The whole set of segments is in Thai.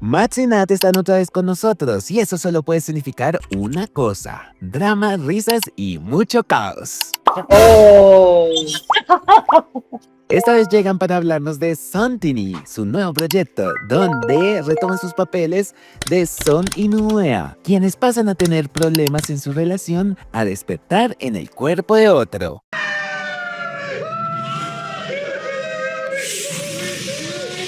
Max y Nat están otra vez con nosotros y eso solo puede significar una cosa: drama, risas y mucho caos. Oh. Esta vez llegan para hablarnos de Sontini, su nuevo proyecto, donde retoman sus papeles de Son y Nuea, quienes pasan a tener problemas en su relación a despertar en el cuerpo de otro.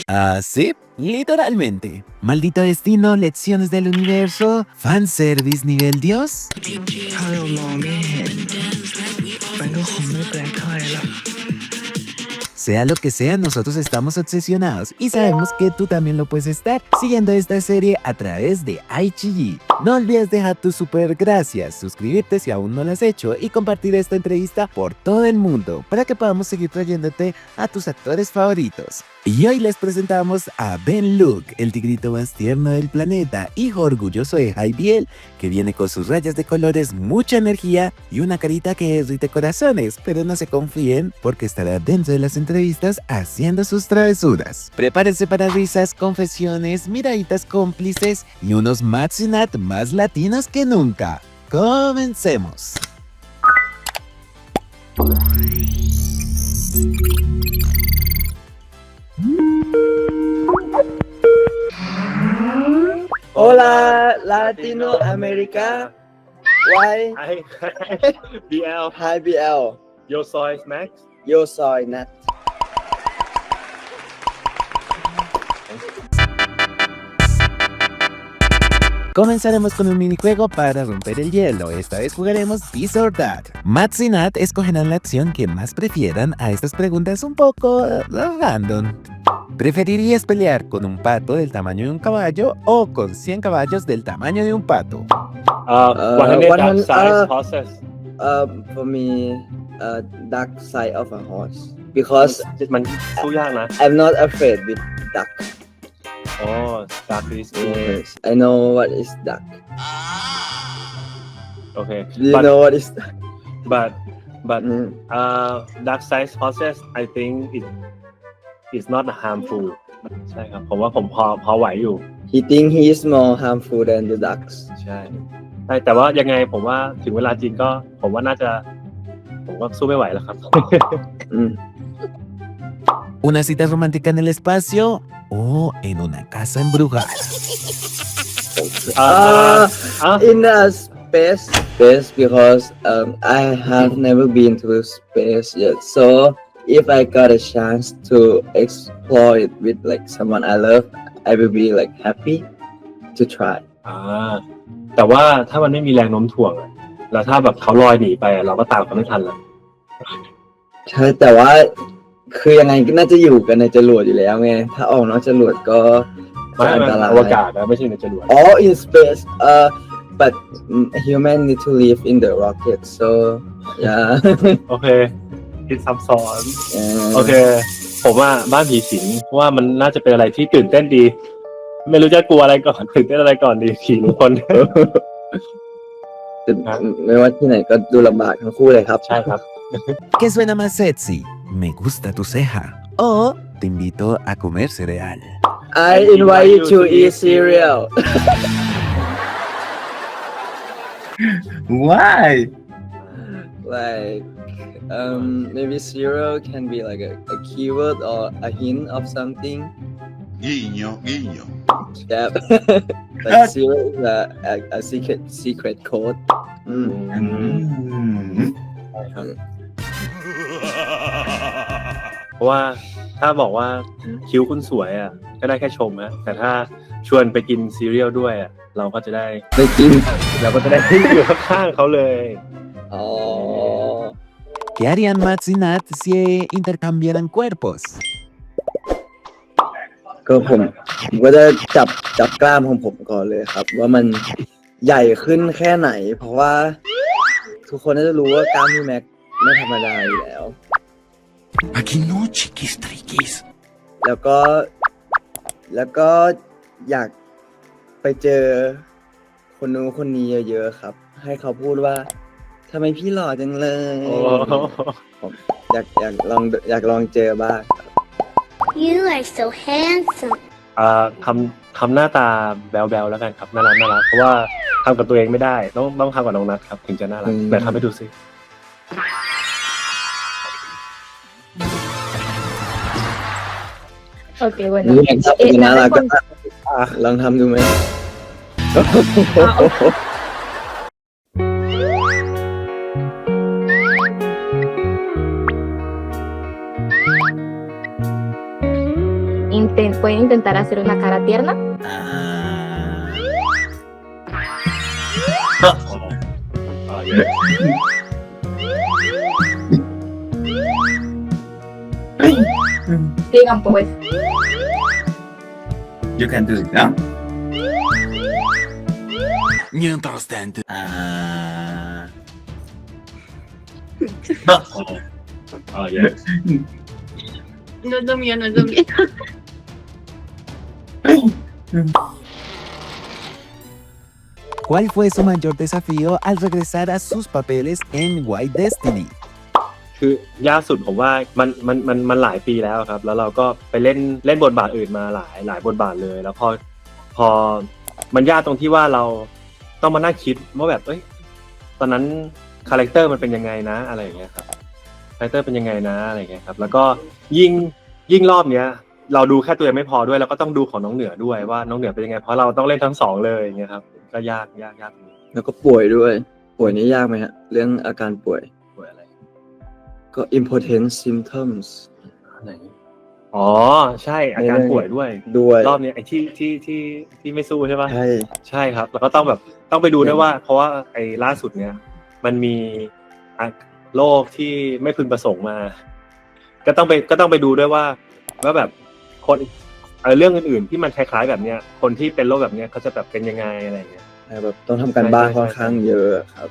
Así, literalmente. Maldito destino, lecciones del universo, fanservice nivel Dios. ถ้าเรามองไม่เห็นมันก็คงไม่แปลกเท่าไหร่หรอก Sea lo que sea, nosotros estamos obsesionados y sabemos que tú también lo puedes estar siguiendo esta serie a través de IGG. No olvides dejar tu super gracias, suscribirte si aún no lo has hecho y compartir esta entrevista por todo el mundo para que podamos seguir trayéndote a tus actores favoritos. Y hoy les presentamos a Ben Luke, el tigrito más tierno del planeta, hijo orgulloso de Javier, que viene con sus rayas de colores, mucha energía y una carita que derrite corazones, pero no se confíen porque estará dentro de las entrevistas haciendo sus travesuras. Prepárense para risas, confesiones, miraditas cómplices y unos Max y Nat más latinos que nunca. ¡Comencemos! Hola, Latino America. Why? Hi, BL. Hi, BL. Yo soy Max. Yo soy Nat. Comenzaremos con un minijuego para romper el hielo. Esta vez jugaremos This or That. Max y Nat escogerán la acción que más prefieran a estas preguntas un poco random. ¿Preferirías pelear con un pato del tamaño de un caballo o con 100 caballos del tamaño de un pato? 100 size horses. For me, duck side of a horse because มันสู้ยากนะ I'm not afraid with duck. อ๋อ Dark is good. Yes, I know what is duck. Okay. Do you know what is duck? but Mm. dark size horses I think it is not harmful ใช่ครับผมว่าผมพอไหวอยู่ He think he is more harmful than the ducks. ใช่แต่ว่ายังไงผมว่าถึงเวลาจริงก็ผมว่าน่าจะผมว่าสู้ไม่ไหวแล้วครับ Mm. ¿Una cita romántica en el espacio o en una casa embrujada? In the space because I have never been to space yet. So if I got a chance to explore it with like someone I love, I will be like happy to try. แต่ว่าถ้ามันไม่มีแรงโน้มถ่วงอะแล้วถ้าแบบเขาลอยหนีไปอะเราก็ตามเขาไม่ทันแล้ว ใช่แต่ว่าคือยังไงก็น่าจะอยู่กันในจรวดอยู่แล้วไงถ้าออกนอกจรวดก็ ไม่ อันตราย อวกาศนะไม่ใช่ในจรวด All in space but human need to live in the rocket so yeah โอเคคิดซับซ้อน โอเค ผมว่าบ้านผีสิงเพราะว่ามันน่าจะเป็นอะไรที่ตื่นเต้นดี ไม่รู้จะกลัวอะไรก่อนตื่นเต้นอะไรก่อนดีผีหรือคน ไม่ว่าที่ไหนก็ดูลำบากทั้งคู่เลยครับ ใช่ครับ ¿Qué suena más sexy? ¿Me gusta tu ceja? ¿O te invito a comer cereal? I invite you to eat cereal Why? like maybe cereal can be like a keyword or a hint of something Guiño, guiño. yeah like cereal is a secret code Mm. ใช่ครับ เพราะว่าถ้าบอกว่าคิ้วคุณสวยอ่ะก็ได้แค่ชมนะแต่ถ้าชวนไปกินซีเรียลด้วยอ่ะเราก็จะได้ ไม่กิน อยู่ข้างๆเขาเลย อ๋อ ¿Qué harían Max y Nat si intercambiaran cuerpos? ก็ผมก็จะจับกล้ามของผมก่อนเลยครับ ว่ามันใหญ่ขึ้นแค่ไหน เพราะว่าทุกคนน่าจะรู้ว่ากล้ามพี่แม็กไม่ธรรมดาอยู่แล้ว Aquí no, chiquis triquis. แล้วก็อยากไปเจอคนนู้นคนนี้เยอะๆครับ ให้เขาพูดว่าทำไมพี่หล่อจังเลย โอ้ ผมอยากลองเจอบ้าง You are so handsome. ทำหน้าตาแบวๆแล้วกันครับน่ารักเพราะว่าทำกับตัวเองไม่ได้ต้องทำกับน้องนัทครับถึงจะน่ารักแต่ทำให้ดูสิ Ok, bueno. นี่อยากทำเป็นน่ารักก็ Ah, ลองทำดูไหม ¿Pueden intentar hacer una cara tierna? Digan pues. You can do it now. Mientras tanto. No es lo mío, no es lo mío. ¿Cuál fue su mayor desafío al regresar a sus papeles en White Destiny? คือยากสุดผมว่ามันหลายปีแล้วครับ แล้วเราก็ไปเล่นบทบาทอื่นมาหลายบทบาทเลย แล้วพอมันยากตรงที่ว่าเราต้องมานั่งคิดว่าแบบตอนนั้นคาแรคเตอร์มันเป็นยังไงนะอะไรอย่างเงี้ยครับคาแรคเตอร์เป็นยังไงนะอะไรอย่างเงี้ยครับแล้วก็ยิ่งรอบเนี้ยเราดูแค่ตัวเองไม่พอด้วยเราก็ต้องดูของน้องเหนือด้วยว่าน้องเหนือเป็นยังไงเพราะเราต้องเล่นทั้งสองเลยอย่างเงี้ยครับก็ยาก แล้วก็ป่วยด้วย ป่วยนี่ยากไหมฮะ เรื่องอาการป่วย อะไร ก็ important symptoms ไหนอ๋อใช่อาการป่วยด้วย ด้วย รอบนี้ไอ้ที่ไม่สู้ใช่ปะ ใช่ ใช่ครับแล้วก็ต้องไปดูด้วยว่าเพราะว่าไอ้ล่าสุดเนี้ยมันมีโรคที่ไม่พึงประสงค์มาก็ต้องไปดูด้วยว่าแบบคนเรื่องอื่นๆที่มันคล้ายๆแบบเนี้ยคนที่เป็นโรคแบบเนี้ยเขาจะแบบเป็นยังไงอะไรเงี้ย แบบต้องทำการบ้านค่อนข้างเยอะครับ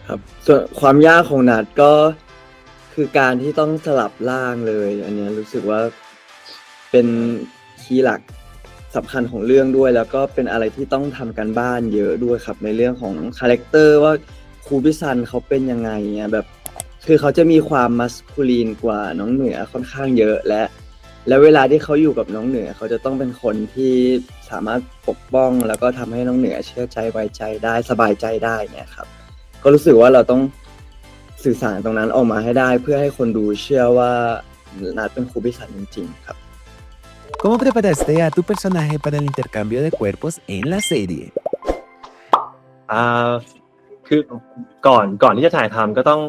ครับส่วนความยากของนัดก็คือการที่ต้องสลับร่างเลย อันเนี้ยรู้สึกว่าเป็นคีย์หลักสำคัญของเรื่องด้วย แล้วก็เป็นอะไรที่ต้องทำการบ้านเยอะด้วยครับ ในเรื่องของคาแรคเตอร์ว่าครูพิซันเขาเป็นยังไงเนี่ยแบบคือเขาจะมีความมัสคูลีนกว่าน้องเหนือค่อนข้างเยอะแล้วเวลาที่เขาอยู่กับน้องเหนือเขาจะต้องเป็นคนที่สามารถปกป้องแล้วก็ทำให้น้องเหนือเชื่อใจไว้ใจได้สบายใจได้เนี่ยครับก็รู้สึกว่าเราต้องสื่อสารตรงนั้นออกมาให้ได้เพื่อให้คนดูเชื่อว่านัดเป็นครูพิสันจริงๆครับ ¿Cómo preparaste a tu personaje para el intercambio de cuerpos en la serie? คือก่อนที่จะถ่ายทำก็ต้อง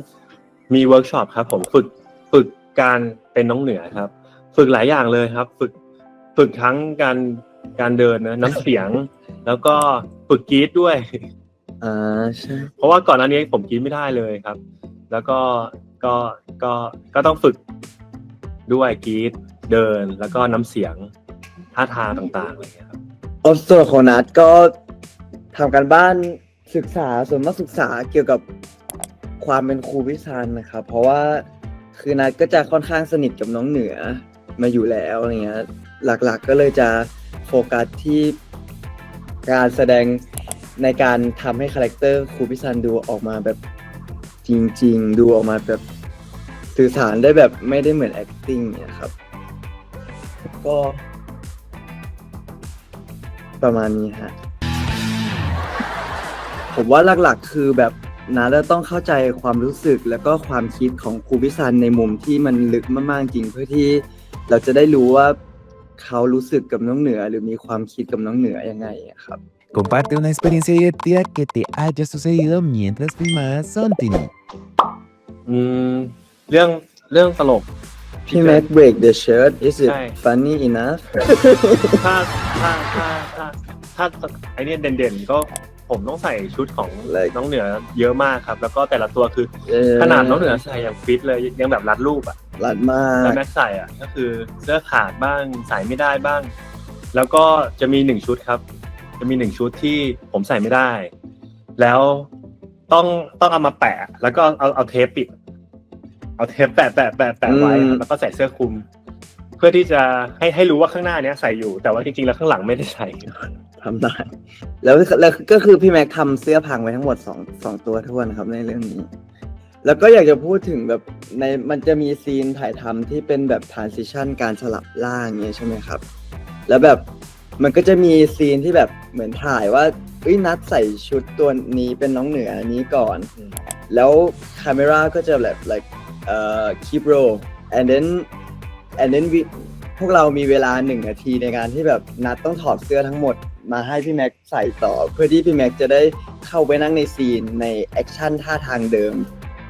มีเวิร์กช็อปครับผมฝึกการเป็นน้องเหนือครับฝึกหลายอย่างเลยครับฝึกทั้งการเดินนะน้ำเสียงแล้วก็ฝึกกรีดด้วย ใช่ เพราะว่าก่อนหน้านี้ผมกรีดไม่ได้เลยครับ แล้วก็ต้องฝึกด้วยกรีดเดินแล้วก็น้ำเสียงท่าทางต่างๆอะไรอย่างเงี้ยครับ ส่วนของนัดก็ทำการบ้านศึกษาส่วนมากศึกษาเกี่ยวกับความเป็นครูพิซันนะครับเพราะว่าคือนัดก็จะค่อนข้างสนิทกับน้องเหนือมาอยู่แล้วอะไรเงี้ยหลักๆก็เลยจะโฟกัสที่การแสดงในการทำให้คาแรคเตอร์ครูพิซันดูออกมาแบบจริงๆดูออกมาแบบสื่อสารได้แบบไม่ได้เหมือน acting เนี่ยครับก็ประมาณนี้ฮะผมว่าหลักๆคือแบบนัดต้องเข้าใจความรู้สึกแล้วก็ความคิดของครูพิซันในมุมที่มันลึกมากๆจริงเพื่อที่เราจะได้รู้ว่าเขารู้สึกกับน้องเหนือหรือมีความคิดกับน้องเหนือยังไงครับ Comparte una experiencia divertida que te haya sucedido mientras filmabas Sontini. เรื่องตลก พี่แม็ก break the shirt is it ใช่ funny enough ถ้าไอเนี้ยเด่นๆก็ผมต้องใส่ชุดของ Like น้องเหนือเยอะมากครับ แล้วก็แต่ละตัวคือขนาดน้องเหนือใส่อย่างฟิตเลยยังแบบรัดรูปอ่ะ รัดมา แล้ว ก แม็กใส่อ่ะก็คือเสื้อขาดบ้างใส่ไม่ได้บ้าง แล้วก็จะมี1ชุดครับจะมี1ชุดที่ผมใส่ไม่ได้ แล้วต้องเอามาแปะแล้วก็เอาเทปปิดเอาเทปแปะไว้แล้วก็ใส่เสื้อคลุม เพื่อที่จะให้รู้ว่าข้างหน้าเนี้ยใส่อยู่แต่ว่าจริงๆแล้วข้างหลังไม่ได้ใส่ ทำได้แล้วก็คือพี่แม็กทำเสื้อพังไว้ทั้งหมด2ตัวทวนครับในเรื่องนี้ แล้วก็อยากจะพูดถึงแบบมันจะมีซีนถ่ายทำที่เป็นแบบ transition การสลับร่างเงี้ยใช่ไหมครับ แล้วแบบมันก็จะมีซีนที่แบบเหมือนถ่ายว่านัดใส่ชุดตัวนี้เป็นน้องเหนือนี้ก่อน แล้วคาเมราก็จะแบบ like keep roll and thenพวกเรามีเวลา1 นาทีในการที่แบบนัดต้องถอดเสื้อทั้งหมดมาให้พี่แม็กใส่ต่อ เพื่อที่พี่แม็กจะได้เข้าไปนั่งในซีนในแอคชั่นท่าทางเดิม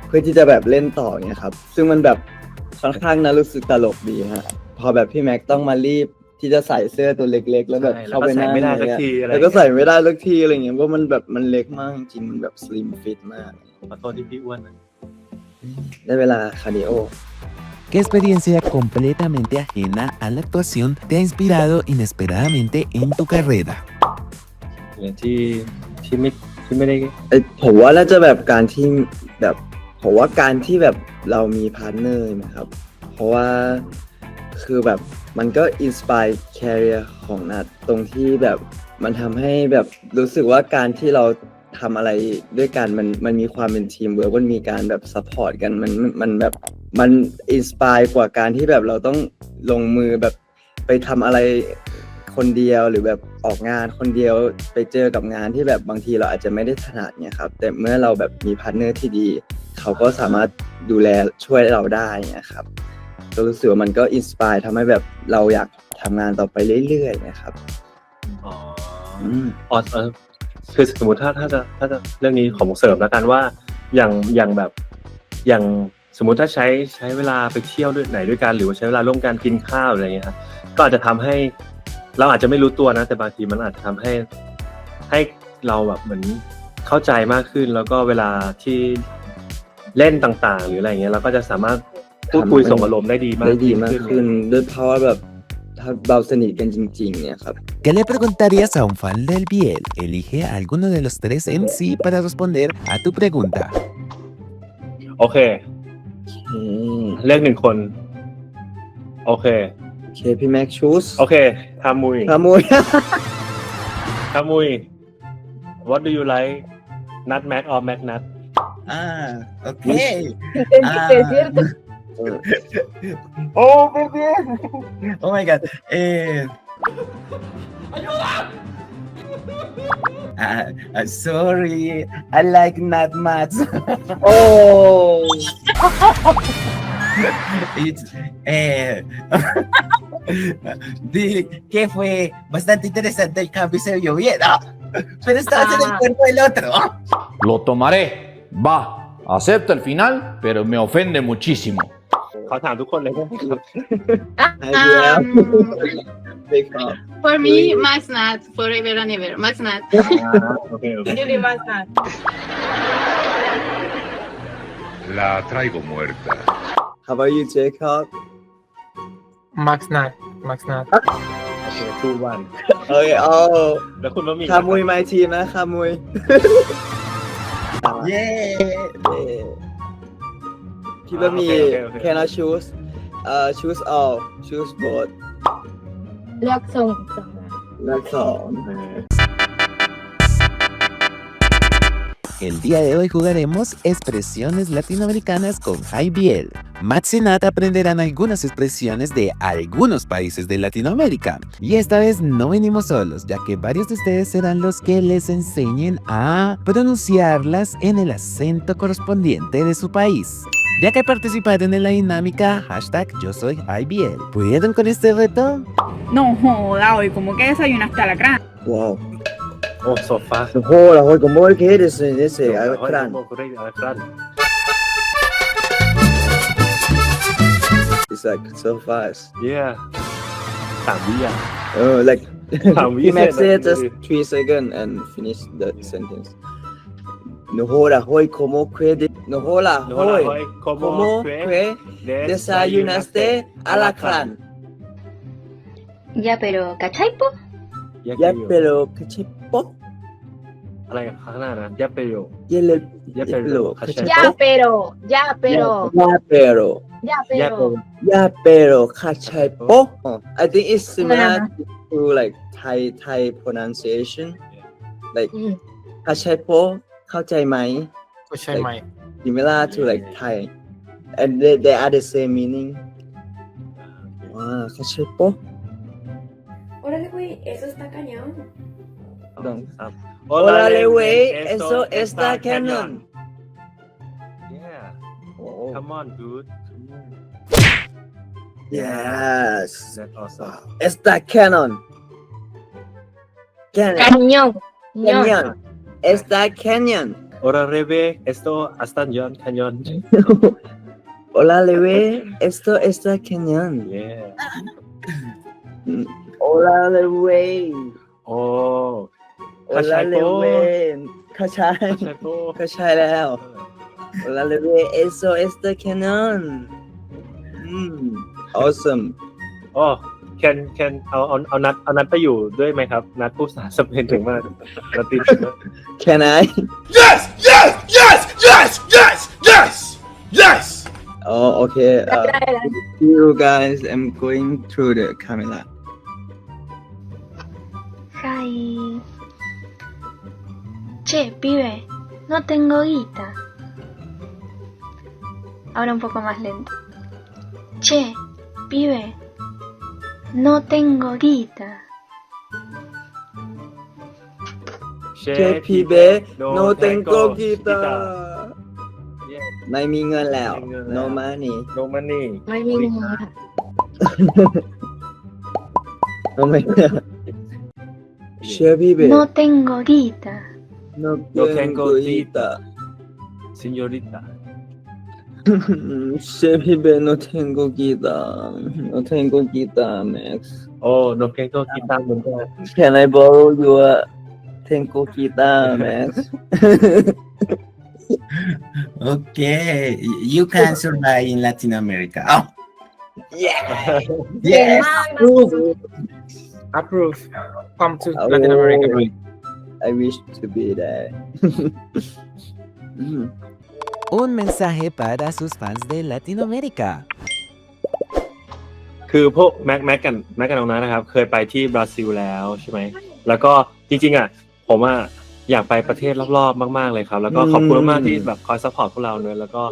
เพื่อที่จะแบบเล่นต่อเนี่ยครับซึ่งมันแบบค่อนข้างน่ารู้สึกตลกดีฮะพอแบบพี่แม็กต้องมารีบที่จะใส่เสื้อตัวเล็กๆแล้วแบบเข้าไปนั่ง แล้วก็ใส่ไม่ได้สักทีอะไร แล้วก็ใส่ไม่ได้สักทีอะไรเงี้ยเพราะมันแบบมันเล็กมากจริงๆมันแบบสลิมฟิตมาก ขอโทษที่พี่อ้วนนะ ได้เวลาคาร์ดิโอ ¿Qué experiencia completamente ajena a la actuación te ha inspirado inesperadamente en tu carrera? อย่างที่ไม่ได้ ผมว่าน่าจะแบบการที่แบบผมว่าการที่แบบเรามีพาร์ทเนอร์นะครับเพราะว่าคือแบบมันก็อินสปายแคริเอร์ของนัดตรงที่แบบมันทำให้แบบรู้สึกว่าการที่เราทำอะไรด้วยกันมันมีความเป็นทีมเวิร์คมันมีการแบบซัพพอร์ตกันมันแบบมันอินสปายกว่าการที่แบบเราต้องลงมือแบบไปทำอะไรคนเดียวหรือแบบออกงานคนเดียวไปเจอกับงานที่แบบบางทีเราอาจจะไม่ได้ถนัดเนี่ยครับแต่เมื่อเราแบบมีพาร์ทเนอร์ที่ดีเขาก็สามารถดูแลช่วยเราได้นะครับก็รู้สึกว่ามันก็อินสปายทำให้แบบเราอยากทำงานต่อไปเรื่อยๆนะครับ อ๋อ ม คือสมมติถ้าจะเรื่องนี้ของเสริมแล้วกันว่าอย่างแบบอย่างสมมุติถ้าใช้เวลาไปเที่ยวด้วยไหนด้วยกันหรือว่าใช้เวลาร่วมกันกินข้าวอะไรอย่างเงี้ยครับก็อาจจะทำให้เราอาจจะไม่รู้ตัวนะแต่บางทีมันอาจจะทำให้เราแบบเหมือนเข้าใจมากขึ้นแล้วก็เวลาที่เล่นต่างๆหรืออะไรเงี้ยเราก็จะสามารถพูดคุยส่งอารมณ์ได้ดีมาก ได้ดีมาก ขึ้ ขึ้นด้วยเพราะว่าแบบถ้าเราสนิทกันจริงๆเนี่ยครับ ¿Qué le preguntarías a un fan del Biel? Elige alguno de los tres en sí para responder a tu pregunta. โอเคเลือก1 คนโอเค โอเคพี่แม็กชูส โอเคทามุย ขโมย ทามุย What do you like Nut Mac or Mac Nut Entendí que es cierto. Oh, baby. Oh my god. Sorry. I like not much. โอ้ It's, que fue bastante interesante el cambio y se vio bien, ¿no? Pero estabas en el cuerpo del otro. Lo tomaré. Va, acepto el final, pero me ofende muchísimo. ขอถามทุกคนเลยนะครับ ไอเดีย Big up For me, Max Nat, forever and ever. Max Nat. โอเค Yuri Mazan. La traigo muerta. How about you Jacob Max Nat. โอเคทูวัน โอเคเอา แล้วคุณบะหมี่ ขโมยไมทีนะขโมย เย้ พี่บะหมี่ cannot choose choose all choose both เลือกทรง เลือกสอง El día de hoy jugaremos expresiones latinoamericanas con Jai Biel. Max y Nat aprenderán algunas expresiones de algunos países de Latinoamérica. Y esta vez no venimos solos, ya que varios de ustedes serán los que les enseñen a pronunciarlas en el acento correspondiente de su país. Ya que participaron en la dinámica #yo soy Jai Biel. ¿Pudieron con este reto? No joda, hoy como que desayunaste alacrán. wow โอ้โซฟา Hola, hoy como es que eres ese alacrán It's like so fast yeah 3 วิอ่ะ like 3 วิ พี่แม็ก เสร็ say จ just 3 seconds and finish the sentence No hola, hoy como que no hola, hoy como que desayunaste alacrán Ya, pero, ¿cachai, po? Ya pero ¿cachai po? อะไรข้างหน้านะยับไปโย Yele Ya pero, ¿cachai Ya, po? pero, ya, pero, Ya pero ya, Ya pero. Ya pero ¿cachai po? I think it's similar to like Thai pronunciation like อืม ¿cachai po? เข้าใจไหม ก็ใช่ไหม similar to like Thai and they are the same meaning ว้าเข้าใจปะ Ahora eso está cañón. ครับ Hola, Hola, Lewe, Lewe, eso esto está está cañón. Yeah Oh, come on dude come on yes. that's awesome Está canon. Canon. Cañón. Ñón. Canyon. Está cañón. Hola Rebe esto hasta cañón Hola, Lewe, esto está cañón. yeah Hola, Lewe. oh Hola, Lewe. Kachai. ใช่โป้ Kachai แล้ว Hola, Lewe, eso está cañón. Awesome. อ๋อแคนเอานัดไปอยู่ด้วยไหมครับ นัดพูดภาษาสเปนถึงมากละตินถึงมาก Can I? Yes, yes, yes, yes, yes, yes, yes. Oh, okay. ได้แล้ว You guys, I'm going through the camera. Hi. Che, pibe, no tengo guita. Ahora un poco más lento. Che, pibe, no tengo guita. Che, pibe, no tengo guitar. ไม่มีเงินแล้ว No money. no money ไม่มีเงินค่ะ No money. Che, pibe, No tengo guita. no no tengo tengo guitar. señorita Che, pibe, no tengo guitar. No tengo guitar, Max. โอ้โนเพลงโตกีตาร์เหมือนกัน Can I borrow your tengo guitar, Max? Okay, you can survive in Latin America. Oh, เก่งมากนะ Approve. Come to Oh. Latin America, bro. I wish to be there. un mensaje para sus fans de Latinoamérica. คือพวกแม็กกับน้องนัทนะครับ เคยไปที่บราซิลแล้วใช่ไหมแล้วก็จริงๆอ่ะผมอ่ะอยากไปประเทศรอบๆมากๆเลยครับ แล้วก็ขอบคุณมากๆที่แบบคอยซัพพอร์ตพวกเราเนอะแล้วก็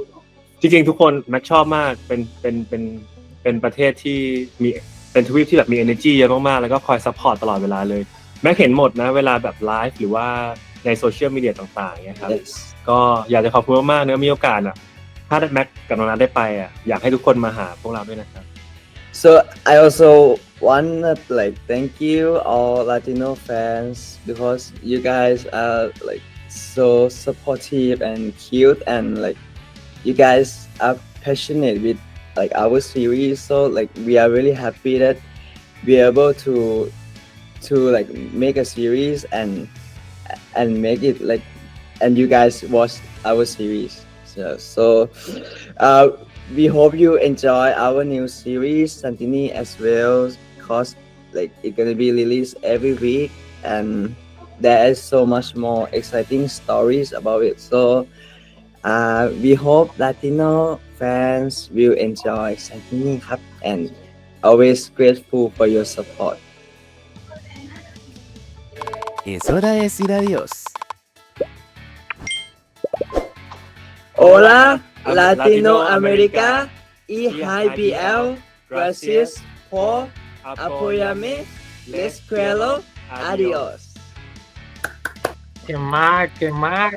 จริงๆทุกคนแม็กชอบมากเป็นประเทศที่มีเป็นทวีปที่แบบมี energy เยอะมากๆแล้วก็คอยซัพพอร์ตตลอดเวลาเลยแม็กเห็นหมดนะเวลาแบบไลฟ์หรือว่าในโซเชียลมีเดียต่างๆเนี่ยครับ Yes. ก็อยากจะขอบคุณมากๆเนอะมีโอกาสอ่ะถ้าแม็กกับน้องนัทได้ไปอ่ะอยากให้ทุกคนมาหาพวกเราด้วยนะครับ So I also want to like thank you all Latino fans because you guys are like so supportive and cute and like you guys are passionate with like our series. So like we are really happy that we're able to like make a series and make it like and you guys watch our series. So we hope you enjoy our new series Santini as well because like it's gonna be released every week and there is so much more exciting stories about it. So we hope Latino fans will enjoy Santini and always grateful for your support. Es hora de decir adiós. Hola Latinoamérica y HiBL, gracias por apoyarme. Les quiero. Adios. เก่งมากเก่งมาก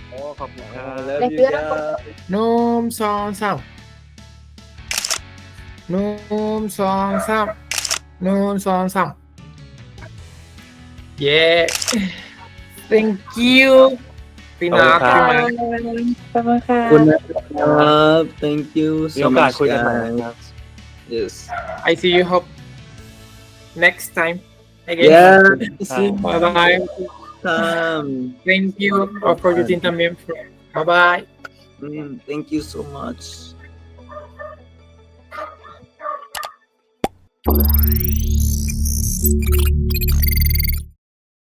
โอ้ขอบคุณครับ Love Les you quiero. guys. 1 2 3 Yeah Thank you พี่นัท ขอบคุณครับ พี่มาร์ค ขอบคุณค่ะ Good night. Thank you มี so โอกาส much คุยกันใหม่นะ guys. ครับ Yes. I see you hope next time again Yeah. Bye bye Thank you for your team también Bye bye Thank you so much.